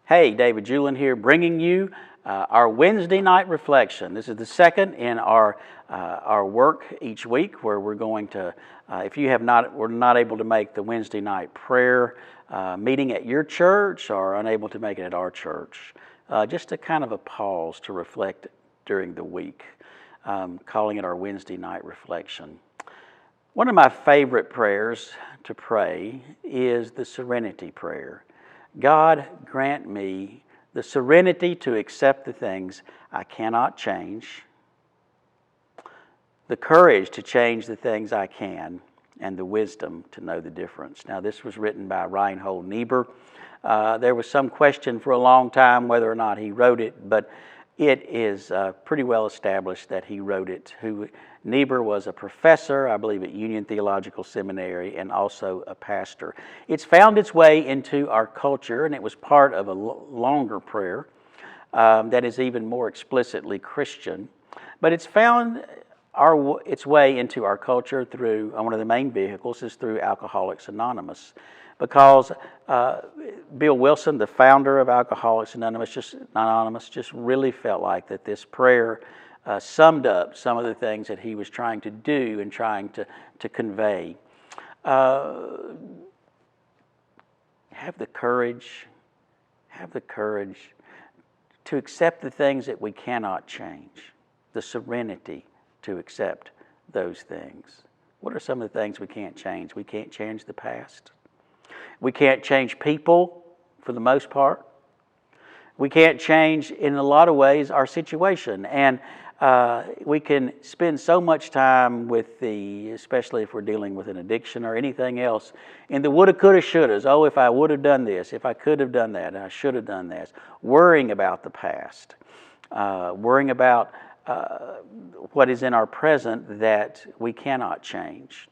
Hey, David Julin here, bringing you our Wednesday night reflection. This is the second in our work each week, where we're going to, if you were not able to make the Wednesday night prayer meeting at your church or unable to make it at our church, just a kind of a pause to reflect during the week, calling it our Wednesday night reflection. One of my favorite prayers to pray is the Serenity prayer. God, grant me the serenity to accept the things I cannot change, the courage to change the things I can, and the wisdom to know the difference. Now, this was written by Reinhold Niebuhr. There was some question for a long time whether or not he wrote it, but it is pretty well established that he wrote it. Niebuhr was a professor, I believe, at Union Theological Seminary, and also a pastor. It's found its way into our culture, and it was part of a longer prayer that is even more explicitly Christian. But it's found its way into our culture through, one of the main vehicles is through Alcoholics Anonymous. Because Bill Wilson, the founder of Alcoholics Anonymous, just really felt like that this prayer summed up some of the things that he was trying to do and trying to convey. Have the courage to accept the things that we cannot change, the serenity to accept those things. What are some of the things we can't change? We can't change the past. We can't change people for the most part. We can't change, in a lot of ways, our situation. And we can spend so much time especially if we're dealing with an addiction or anything else, in the woulda, coulda, shouldas. Oh, if I would have done this, if I could have done that, I should have done this. Worrying about the past. Worrying about what is in our present that we cannot change.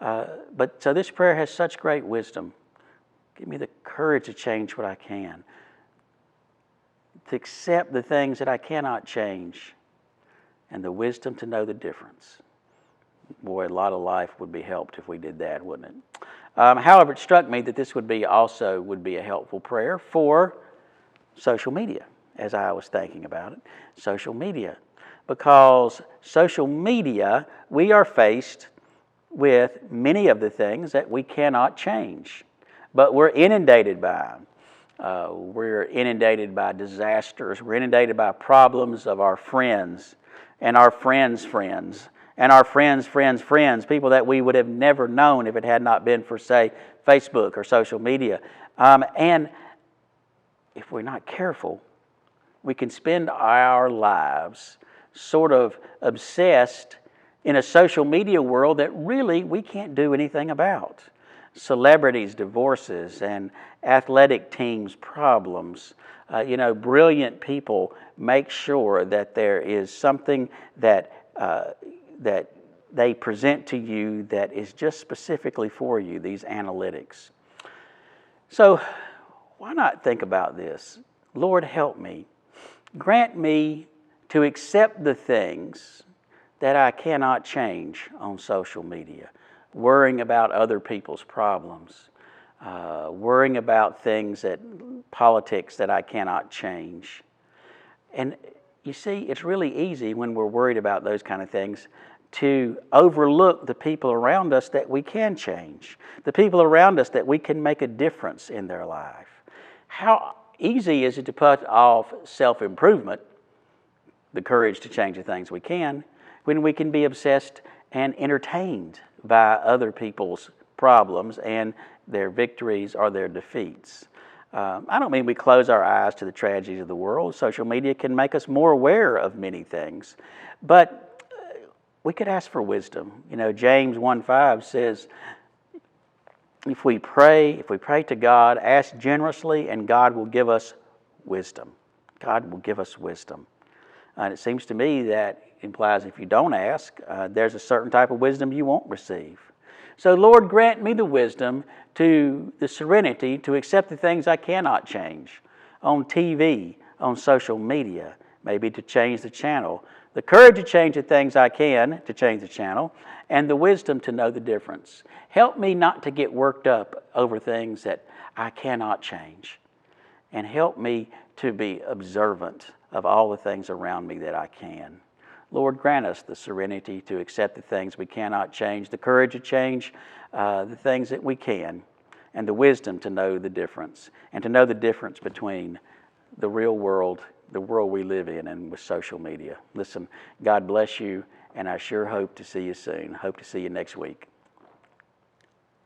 So this prayer has such great wisdom. Give me the courage to change what I can, to accept the things that I cannot change, and the wisdom to know the difference. Boy, a lot of life would be helped if we did that, wouldn't it? However, it struck me that this would be a helpful prayer for social media, as I was thinking about it. Social media. Because social media, we are faced with many of the things that we cannot change, but we're inundated by them. We're inundated by disasters. We're inundated by problems of our friends and our friends' friends and our friends' friends' friends, people that we would have never known if it had not been for, say, Facebook or social media. And if we're not careful, we can spend our lives sort of obsessed in a social media world that really we can't do anything about. Celebrities' divorces and athletic teams' problems. Brilliant people make sure that there is something that they present to you that is just specifically for you, these analytics. So why not think about this? Lord, help me. Grant me to accept the things that I cannot change on social media. Worrying about other people's problems, worrying about politics that I cannot change. And you see, it's really easy when we're worried about those kind of things to overlook the people around us that we can change, the people around us that we can make a difference in their life. How easy is it to put off self-improvement, the courage to change the things we can, when we can be obsessed and entertained by other people's problems and their victories or their defeats. I don't mean we close our eyes to the tragedies of the world. Social media can make us more aware of many things. But we could ask for wisdom. James 1:5 says, if we pray to God, ask generously, and God will give us wisdom. God will give us wisdom. And it seems to me that implies if you don't ask, there's a certain type of wisdom you won't receive. So Lord, grant me the wisdom, the serenity to accept the things I cannot change on TV, on social media, maybe to change the channel, the courage to change the things I can to change the channel, and the wisdom to know the difference. Help me not to get worked up over things that I cannot change, and help me to be observant of all the things around me that I can. Lord, grant us the serenity to accept the things we cannot change, the courage to change the things that we can, and the wisdom to know the difference, and to know the difference between the real world, the world we live in, and with social media. Listen, God bless you, and I sure hope to see you soon. Hope to see you next week.